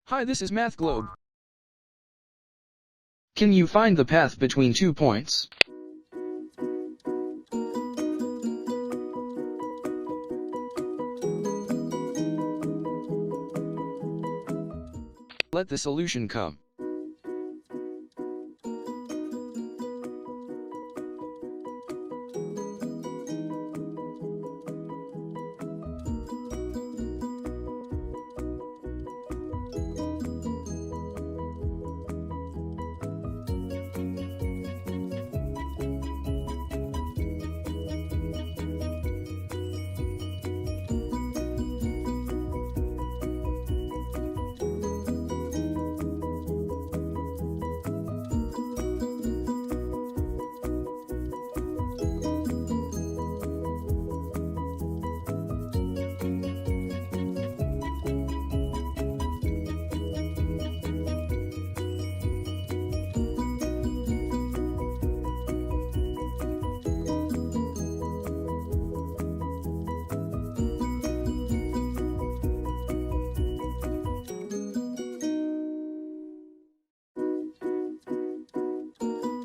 Hi, this is Math Globe. Can you find the path between 2 points? Let the solution come.